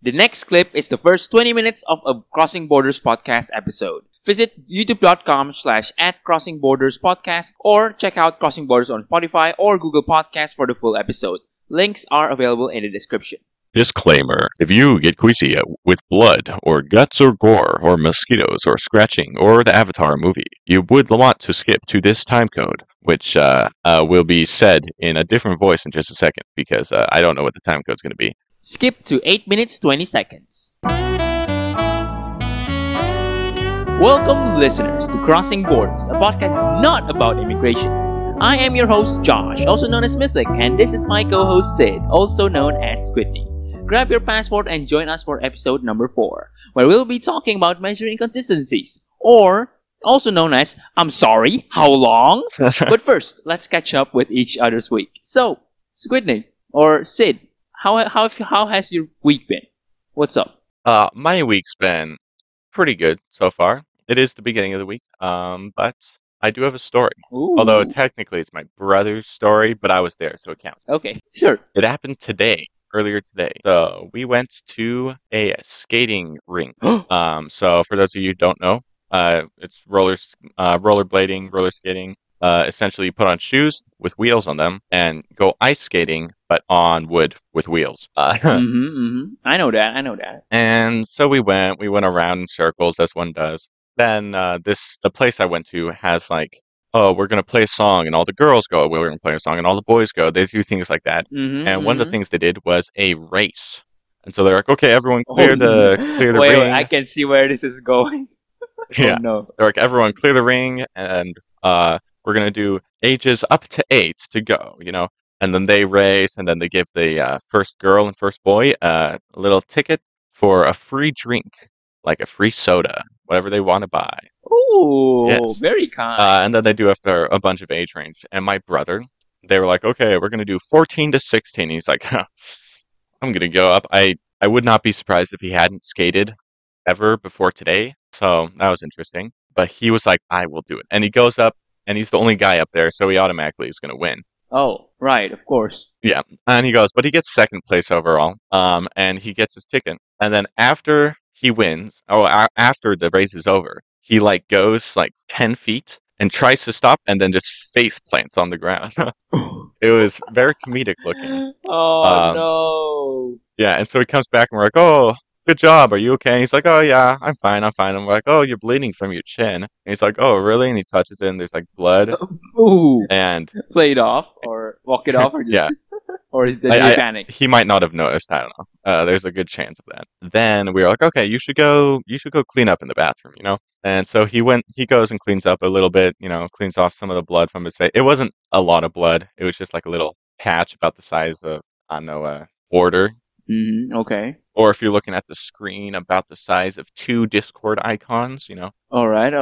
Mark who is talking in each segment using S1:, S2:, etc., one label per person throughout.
S1: The next clip is the first 20 minutes of a Crossing Borders podcast episode. Visit youtube.com/@CrossingBordersPodcast or check out Crossing Borders on Spotify or Google Podcasts for the full episode. Links are available in the description.
S2: Disclaimer. If you get queasy with blood, or guts, or gore, or mosquitoes, or scratching, or the Avatar movie, you would want to skip to this time code, which will be said in a different voice in just a second, because I don't know what the time code's going to be.
S1: Skip to 8 minutes 20 seconds. Welcome, listeners, to Crossing Borders, a podcast not about immigration. I am your host, Josh, also known as Mythic, and this is my co-host, Sid, also known as Squidney. Grab your passport and join us for episode number 4, where we'll be talking about measuring inconsistencies, or also known as, I'm sorry, how long? But first, let's catch up with each other's week. So, Squidney, or Sid, how has your week been? What's up?
S2: My week's been pretty good so far. It is the beginning of the week, but I do have a story.
S1: Ooh.
S2: Although technically it's my brother's story, but I was there, so it counts.
S1: Okay, sure.
S2: It happened earlier today. So we went to a skating rink. So for those of you who don't know, it's rollerblading, roller skating. Essentially, you put on shoes with wheels on them and go ice skating, but on wood with wheels.
S1: I know that.
S2: And so we went around in circles, as one does. Then the place I went to has like, oh, we're going to play a song, and all the girls go, we're going to play a song, and all the boys go. They do things like that. And one of the things they did was a race. And so they're like, okay, everyone clear the ring.
S1: Wait, I can see where this is going.
S2: Yeah.
S1: Oh, no.
S2: They're like, everyone clear the ring, and we're going to do ages up to 8 to go, you know. And then they race, and then they give the first girl and first boy a little ticket for a free drink, like a free soda, whatever they want to buy.
S1: Ooh,
S2: yes.
S1: Very kind.
S2: And then they do after a bunch of age range. And my brother, they were like, okay, we're going to do 14 to 16. He's like, I'm going to go up. I would not be surprised if he hadn't skated ever before today. So that was interesting. But he was like, I will do it. And he goes up, and he's the only guy up there, so he automatically is going to win.
S1: Oh, right, of course.
S2: Yeah. And he goes, but he gets second place overall. And he gets his ticket. And then after he wins, after the race is over, he like goes like 10 feet and tries to stop and then just face plants on the ground. It was very comedic looking.
S1: Oh, no.
S2: Yeah, and so he comes back and we're like, oh, good job. Are you okay? And he's like, oh, yeah, I'm fine. And we're like, oh, you're bleeding from your chin. And he's like, oh, really? And he touches it and there's like blood.
S1: Ooh.
S2: And
S1: play it off or walk it off or just...
S2: Yeah.
S1: Or did he panic?
S2: He might not have noticed. I don't know. There's a good chance of that. Then we were like, okay, you should go clean up in the bathroom, you know? And so he goes and cleans up a little bit, you know, cleans off some of the blood from his face. It wasn't a lot of blood. It was just like a little patch about the size of, I don't know, a quarter.
S1: Okay.
S2: Or if you're looking at the screen, about the size of 2 Discord icons, you know?
S1: All right.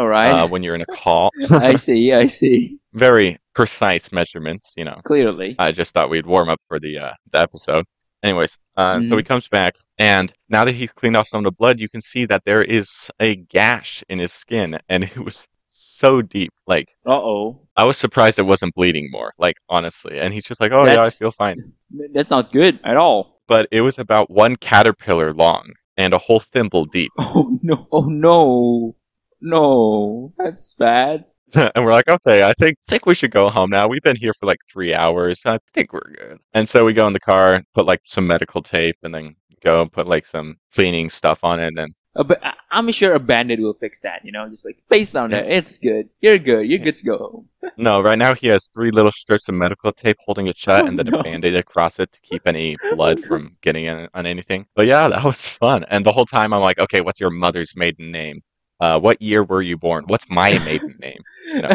S2: When you're in a call.
S1: I see.
S2: Very precise measurements, you know.
S1: Clearly.
S2: I just thought we'd warm up for the episode. Anyways, so he comes back, and now that he's cleaned off some of the blood, you can see that there is a gash in his skin, and it was so deep. Like,
S1: uh-oh.
S2: I was surprised it wasn't bleeding more, like, honestly. And he's just like, oh, yeah, I feel fine.
S1: That's not good at all.
S2: But it was about 1 caterpillar long and a whole thimble deep.
S1: Oh, no. No, that's bad.
S2: And we're like, okay, I think we should go home now. We've been here for like 3 hours. I think we're good. And so we go in the car, put like some medical tape, and then go and put like some cleaning stuff on it. And then
S1: but I'm sure a bandit will fix that, you know, just like face down there. It's good. You're good. You're good to go home.
S2: No, right now he has 3 little strips of medical tape holding it shut, and then a band-aid across it to keep any blood from getting in on anything. But yeah, that was fun. And the whole time I'm like, okay, what's your mother's maiden name? What year were you born? What's my maiden name? You know?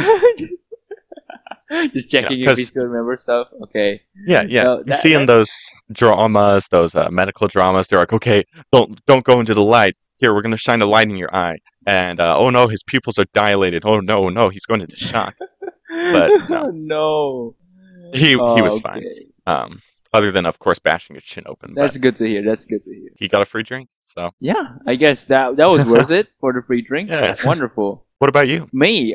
S1: Just checking if he still remembers stuff. Okay.
S2: Yeah. You see in those dramas, those medical dramas, they're like, okay, don't go into the light. Here, we're gonna shine a light in your eye. And oh no, his pupils are dilated. Oh no, he's going into shock. But no.
S1: No.
S2: He was fine. Other than, of course, bashing his chin open.
S1: That's good to hear.
S2: He got a free drink, so.
S1: Yeah, I guess that was worth it for the free drink.
S2: Yeah.
S1: Wonderful.
S2: What about you?
S1: Me,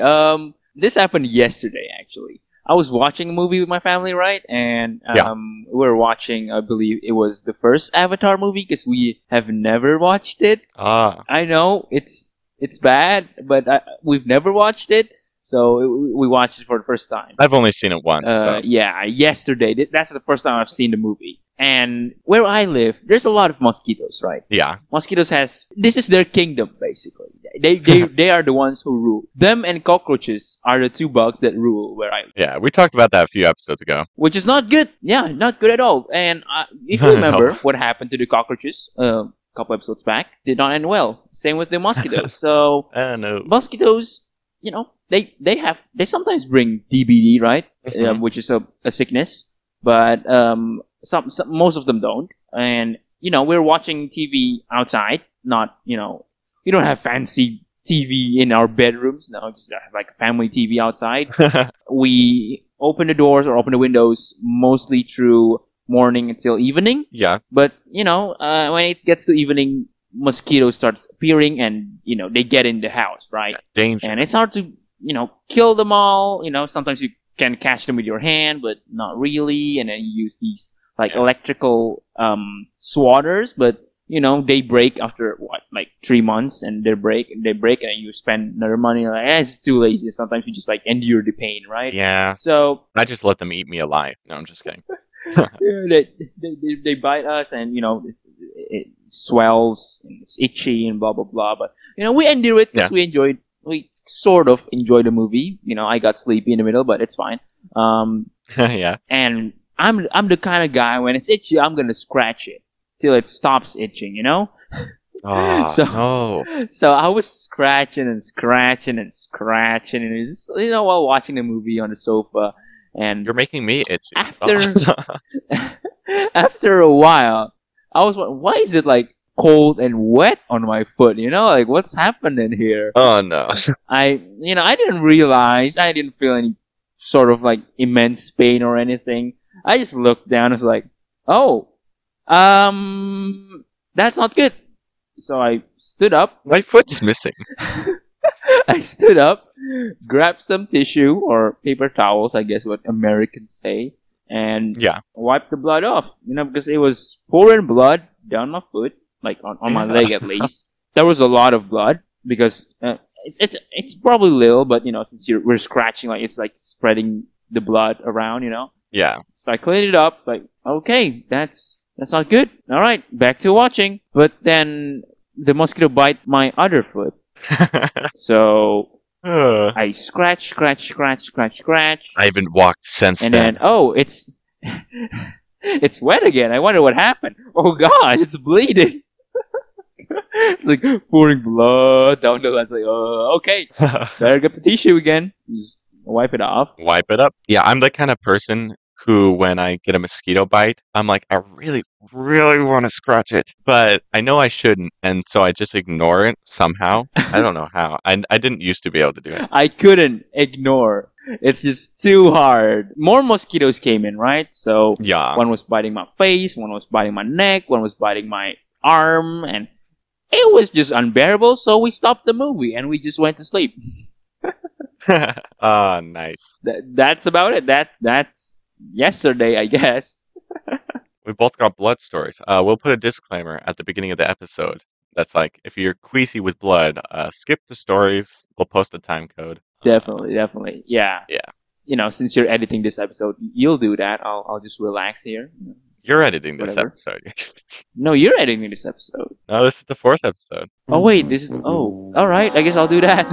S1: this happened yesterday, actually. I was watching a movie with my family, right? And
S2: Yeah.
S1: we were watching, I believe it was the first Avatar movie because we have never watched it.
S2: Ah,
S1: I know it's bad, but we've never watched it, so we watched it for the first time.
S2: I've only seen it once. So.
S1: Yeah, yesterday. That's the first time I've seen the movie. And where I live, there's a lot of mosquitoes, right?
S2: Yeah.
S1: Mosquitoes this is their kingdom, basically. They are the ones who rule. Them and cockroaches are the two bugs that rule where I live.
S2: Yeah, we talked about that a few episodes ago.
S1: Which is not good. Yeah, not good at all. And if you remember what happened to the cockroaches a couple episodes back, did not end well. Same with the mosquitoes. So
S2: No.
S1: mosquitoes, they sometimes bring DBD, right?
S2: Mhm.
S1: Which is a sickness, but some most of them don't. And we're watching TV outside, not we don't have fancy TV in our bedrooms. No, just have like a family TV outside. We open the doors or open the windows mostly through morning until evening.
S2: Yeah.
S1: But when it gets to evening, mosquitoes start appearing, and they get in the house, right?
S2: Danger.
S1: And it's hard to kill them all. Sometimes you can catch them with your hand, but not really. And then you use these electrical swatters, but they break after like 3 months, and they break, and you spend another money. Like, it's too lazy. Sometimes you just endure the pain, right?
S2: Yeah.
S1: So
S2: I just let them eat me alive. No, I'm just kidding.
S1: they bite us, and it swells, and it's itchy, and blah blah blah. But we endure it because we sort of enjoy the movie. I got sleepy in the middle, but it's fine.
S2: Yeah.
S1: And I'm the kind of guy, when it's itchy, I'm gonna scratch it till it stops itching.
S2: Oh,
S1: So-
S2: no.
S1: So I was scratching and scratching and scratching, and it's while watching the movie on the sofa. And
S2: You're making me itchy.
S1: after a while, I was wondering, why is it cold and wet on my foot? What's happening here?
S2: Oh, no.
S1: I didn't realize. I didn't feel any sort of immense pain or anything. I just looked down and was like, oh, that's not good. So I stood up.
S2: My foot's missing.
S1: I stood up, grabbed some tissue or paper towels, I guess what Americans say, and
S2: Yeah.
S1: wiped the blood off. Because it was pouring blood down my foot, on my leg at least. There was a lot of blood because it's probably little, but since we're scratching, it's spreading the blood around.
S2: Yeah.
S1: So I cleaned it up. Okay, that's not good. All right, back to watching. But then the mosquito bite my other foot. So I scratch.
S2: I haven't walked since
S1: And
S2: then.
S1: then, it's it's wet again. I wonder what happened. Oh God, it's bleeding. It's pouring blood down the line. It's okay, better get the tissue again. Just wipe it off.
S2: Wipe it up. Yeah, I'm the kind of person who, when I get a mosquito bite, I'm like, I really, really want to scratch it, but I know I shouldn't, and so I just ignore it somehow. I don't know how. I didn't used to be able to do it.
S1: I couldn't ignore. It's just too hard. More mosquitoes came in, right? So
S2: Yeah.
S1: one was biting my face, one was biting my neck, one was biting my arm, and it was just unbearable. So we stopped the movie and we just went to sleep.
S2: Ah, nice.
S1: That's about it. That's yesterday, I guess.
S2: We both got blood stories. We'll put a disclaimer at the beginning of the episode. That's if you're queasy with blood, skip the stories. We'll post a time code.
S1: Definitely. Yeah.
S2: Yeah.
S1: Since you're editing this episode, you'll do that. I'll just relax here.
S2: You're editing this
S1: Whatever.
S2: episode.
S1: No, you're editing this episode.
S2: No, this is the 4th episode.
S1: Oh wait, this is. Oh, all right. I guess I'll do that.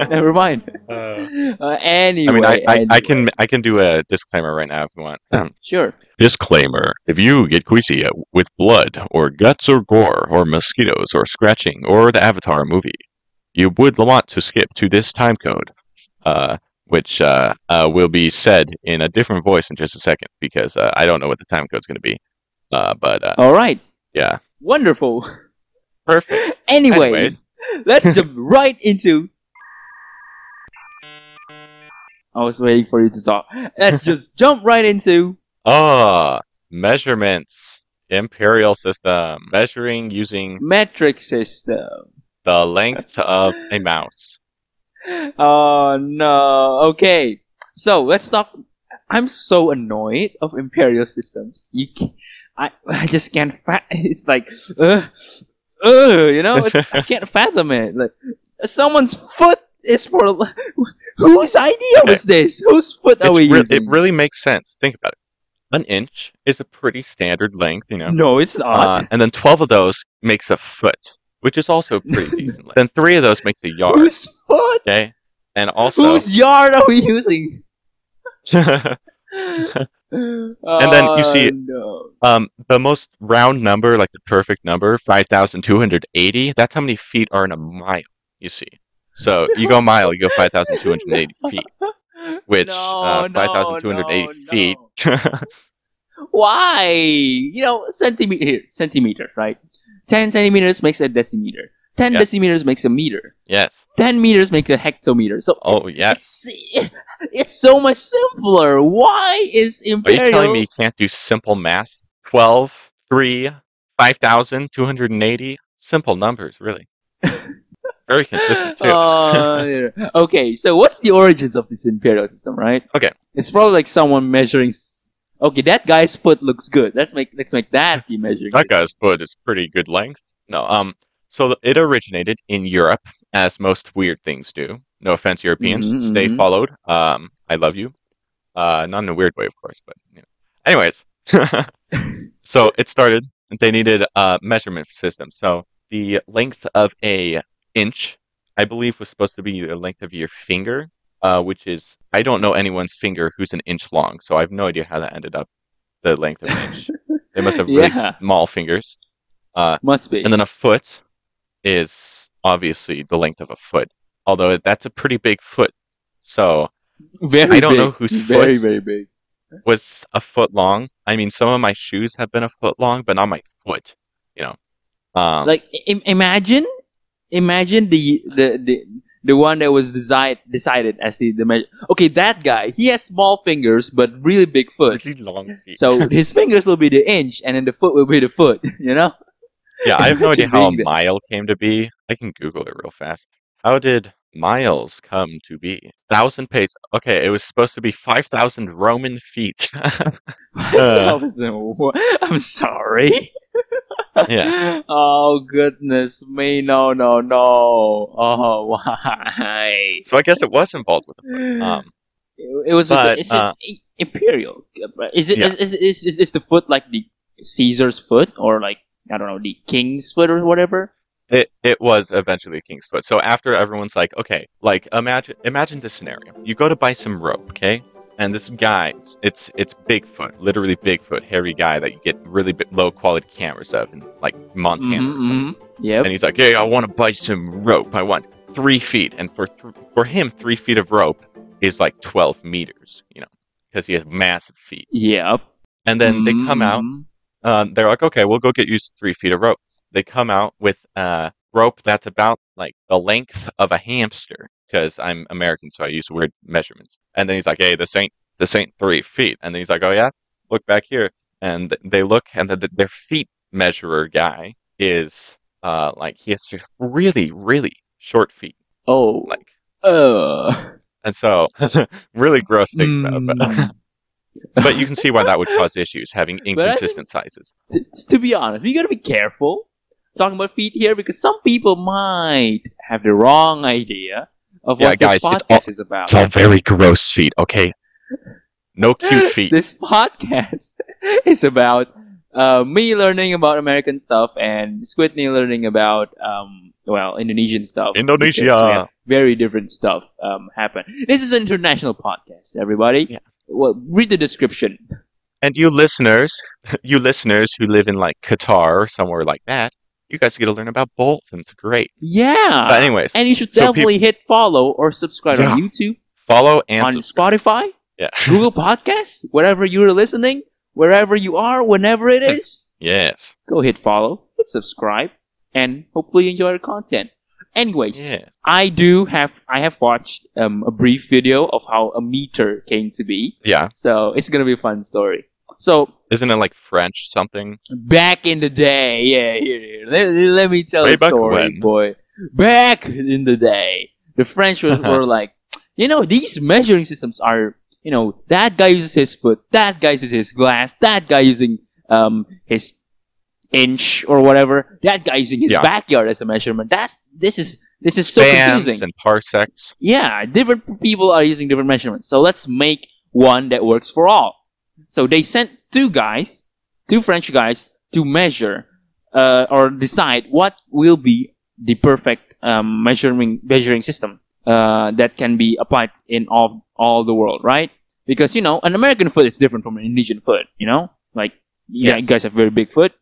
S1: Never mind. Anyway,
S2: I can do a disclaimer right now if you want.
S1: Sure.
S2: Disclaimer: if you get queasy with blood or guts or gore or mosquitoes or scratching or the Avatar movie, you would want to skip to this time code, which will be said in a different voice in just a second because I don't know what the time code's going to be. But
S1: All right.
S2: yeah,
S1: Wonderful.
S2: perfect.
S1: Anyways, let's jump right into. I was waiting for you to talk. Let's just jump right into.
S2: Measurements. Imperial system. Measuring using
S1: Metric system.
S2: the length of a mouse.
S1: Oh no. Okay. So let's talk I'm so annoyed of Imperial systems. I just can't. It's like, I can't fathom it. Like, someone's foot is for. Whose idea was this? Whose foot are we using?
S2: It really makes sense. Think about it. An inch is a pretty standard length,
S1: No, it's not.
S2: And then 12 of those makes a foot, which is also pretty decent length. Then 3 of those makes a yard.
S1: Whose foot?
S2: Okay, and also
S1: whose yard are we using?
S2: and then you see the most round number, like the perfect number, 5,280. That's how many feet are in a mile. You see, so you go a mile, you go 5,280 feet, which 5,280 feet.
S1: Why? Centimeter, right? 10 centimeters makes a decimeter. 10 decimeters makes a meter.
S2: Yes.
S1: 10 meters make a hectometer. So it's so much simpler. Why is Imperial...
S2: Are you telling me you can't do simple math? 12, 3, 5,280? Simple numbers, really. Very consistent, too.
S1: Okay, so what's the origins of this Imperial system, right?
S2: Okay.
S1: It's probably like someone measuring... Okay, that guy's foot looks good. Let's make that the measuring.
S2: That guy's foot is pretty good length. No, so it originated in Europe, as most weird things do. No offense, Europeans. Stay followed. I love you. Not in a weird way, of course, but anyways. So it started. They needed a measurement system. So the length of a inch, I believe, was supposed to be the length of your finger, which is, I don't know anyone's finger who's an inch long, so I have no idea how that ended up the length of an inch. They must have really small fingers.
S1: Must be.
S2: And then a foot is obviously the length of a foot, although that's a pretty big foot. So I don't know whose foot
S1: very big
S2: was a foot long. I mean, some of my shoes have been a foot long, but not my foot.
S1: Like imagine the one that was decided as the measure. Okay, that guy, he has small fingers but really big foot.
S2: Really long feet.
S1: So his fingers will be the inch, and then the foot will be the foot.
S2: Yeah, I have no idea how a mile came to be. I can Google it real fast. How did miles come to be? 1,000 pace. Okay, it was supposed to be 5,000 Roman feet.
S1: I'm sorry.
S2: Yeah.
S1: Oh goodness me! No! Oh, why?
S2: So I guess it was involved with the foot.
S1: It was. It's Imperial. Is the foot like the Caesar's foot, or like, I don't know, the king's foot or whatever?
S2: It was eventually a king's foot. So after everyone's like, okay, like imagine this scenario. You go to buy some rope, okay? And this guy, it's Bigfoot, literally Bigfoot, hairy guy that you get really low quality cameras of in like Montana or something.
S1: Yep.
S2: And he's like, hey, I want to buy some rope. I want 3 feet. And for him, 3 feet of rope is like 12 meters, because he has massive feet.
S1: Yep.
S2: And then they come out. They're like, okay, we'll go get you 3 feet of rope. They come out with rope that's about like the length of a hamster, because I'm American, so I use weird measurements. And then he's like, hey, this ain't 3 feet. And then he's like, oh yeah, look back here. And they look, and their feet measurer guy is like, he has just really, really short feet.
S1: Oh.
S2: Like. And so, really gross thing about it. But you can see why that would cause issues, having inconsistent sizes.
S1: To be honest, we gotta be careful talking about feet here, because some people might have the wrong idea of what this podcast is about.
S2: It's all very gross feet, okay? No cute feet.
S1: This podcast is about me learning about American stuff and Squidney learning about Indonesian stuff.
S2: Indonesia.
S1: Very different stuff happen. This is an international podcast, everybody.
S2: Yeah.
S1: Well, read the description.
S2: And you listeners who live in like Qatar or somewhere like that, you guys get to learn about both, and it's great.
S1: Yeah.
S2: But anyways.
S1: And you should definitely hit follow or subscribe on YouTube.
S2: Follow and
S1: on Spotify.
S2: Yeah.
S1: Google Podcasts. Wherever you're listening. Wherever you are. Whenever it is.
S2: Yes.
S1: Go hit follow. Hit subscribe. And hopefully enjoy the content. Anyways.
S2: Yeah.
S1: I have watched a brief video of how a meter came to be.
S2: Yeah.
S1: So it's going to be a fun story. So,
S2: isn't it like French something?
S1: Back in the day, here. Let me tell the story, boy. Back in the day, the French were like, these measuring systems are that guy uses his foot, that guy uses his glass, that guy using his inch or whatever, that guy using his backyard as a measurement. This is so confusing.
S2: And parsecs.
S1: Yeah, different people are using different measurements. So let's make one that works for all. So they sent two French guys, to measure or decide what will be the perfect measuring system that can be applied in all the world, right? Because an American foot is different from an Indonesian foot. Like you guys have very big foot.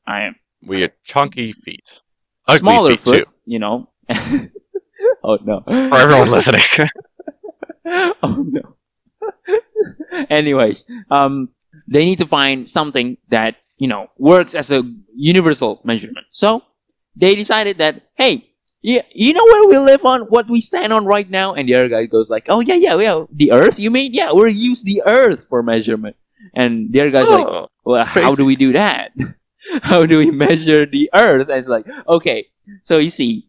S2: We have chunky feet. Ugly
S1: Smaller
S2: feet
S1: foot,
S2: too.
S1: Oh no!
S2: For everyone listening.
S1: Oh no! Anyways, they need to find something that works as a universal measurement. So they decided that, hey, you know where we live on, what we stand on right now? And the other guy goes like, oh yeah, the Earth. You mean? Yeah, we'll use the Earth for measurement. And the other guy's like, well,
S2: crazy.
S1: How do we do that? How do we measure the Earth? And it's like, okay, so you see,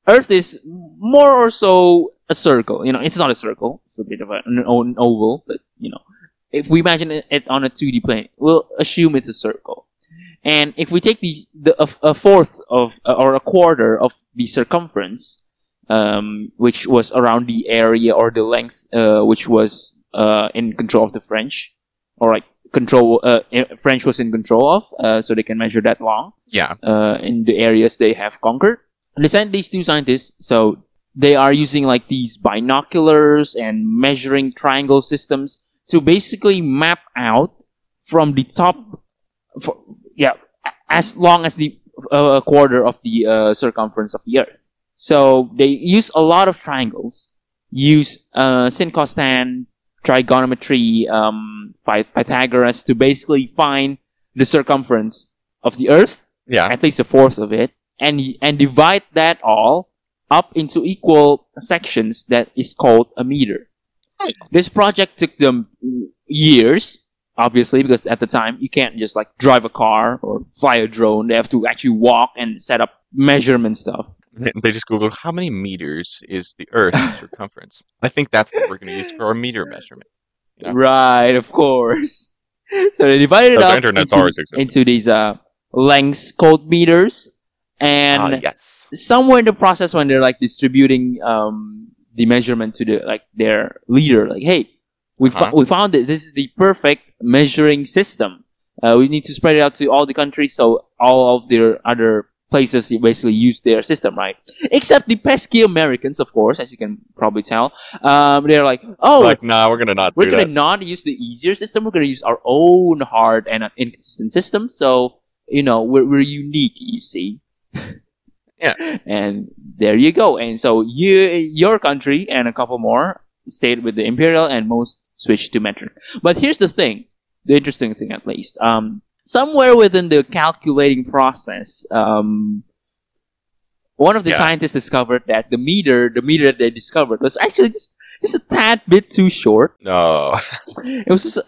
S1: Earth is more or so a circle. It's not a circle. It's a bit of an oval, but if we imagine it on a 2D plane, we'll assume it's a circle. And if we take a fourth of or a quarter of the circumference, which was around the area or the length, which was in control of the French, or like French was in control of, so they can measure that long.
S2: Yeah.
S1: In the areas they have conquered. And they sent these two scientists, so they are using like these binoculars and measuring triangle systems to basically map out from the top, as long as the quarter of the circumference of the Earth. So they use a lot of triangles, use sin costan, trigonometry, Pythagoras to basically find the circumference of the Earth, at least a fourth of it, and divide that all up into equal sections. That is called a meter. This project took them years, obviously, because at the time you can't just like drive a car or fly a drone. They have to actually walk and set up measurement stuff.
S2: They just Google how many meters is the Earth's circumference. I think that's what we're going to use for our meter measurement.
S1: Right, of course. So they divided it up into these lengths called meters, and somewhere in the process when they're like distributing the measurement to their leader, like, hey, we found that this is the perfect measuring system. We need to spread it out to all the countries, so all of their other places basically use their system, right? Except the pesky Americans, of course, as you can probably tell. They're like,
S2: nah, we're gonna
S1: not use the easier system. We're gonna use our own hard and inconsistent system. So we're unique, you see.
S2: Yeah.
S1: And there you go. And so your country and a couple more stayed with the Imperial, and most switched to metric. But here's the thing, the interesting thing at least. Somewhere within the calculating process, one of the scientists discovered that the meter that they discovered was actually just a tad bit too short.
S2: No.
S1: It was just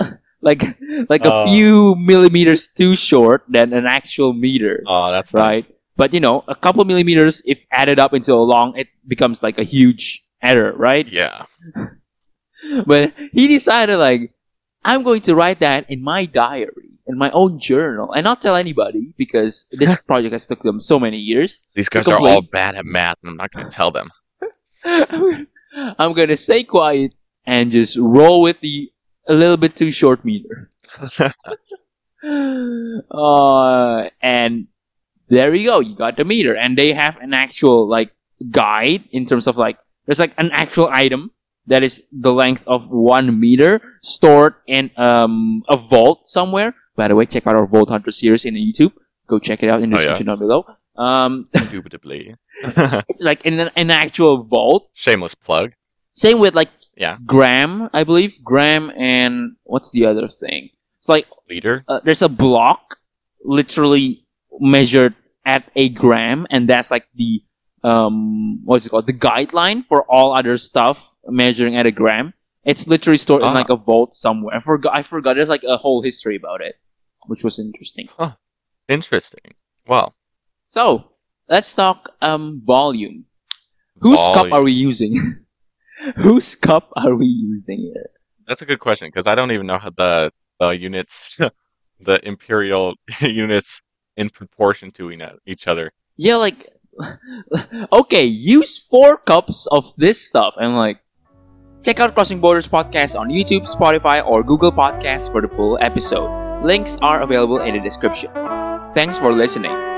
S1: like a few millimeters too short than an actual meter.
S2: Oh, that's funny.
S1: Right. But a couple millimeters, if added up into a long, it becomes like a huge error, right?
S2: Yeah.
S1: But he decided, like, I'm going to write that in my diary, in my own journal, and not tell anybody, because this project has took them so many years.
S2: These guys are all bad at math, and I'm not going to tell them.
S1: I'm going to stay quiet and just roll with a little bit too short meter. And there you go. You got the meter, and they have an actual guide in terms of there's an actual item that is the length of 1 meter stored in a vault somewhere. By the way, check out our Vault Hunter series in YouTube. Go check it out in the description down below.
S2: Indubitably.
S1: It's in an actual vault.
S2: Shameless plug.
S1: Same with gram, I believe. Gram and what's the other thing? It's
S2: liter.
S1: There's a block literally measured at a gram, and that's the what's it called? The guideline for all other stuff measuring at a gram. It's literally stored in a vault somewhere. I forgot. There's a whole history about it, which was interesting.
S2: Huh. Interesting. Well.
S1: So let's talk volume. Whose cup are we using? Whose cup are we using here?
S2: That's a good question because I don't even know how the units, the Imperial units in proportion to each other.
S1: Yeah, like, okay, use 4 cups of this stuff, and like, check out Crossing Borders podcast on YouTube, Spotify, or Google Podcasts for the full episode. Links are available in the description. Thanks for listening.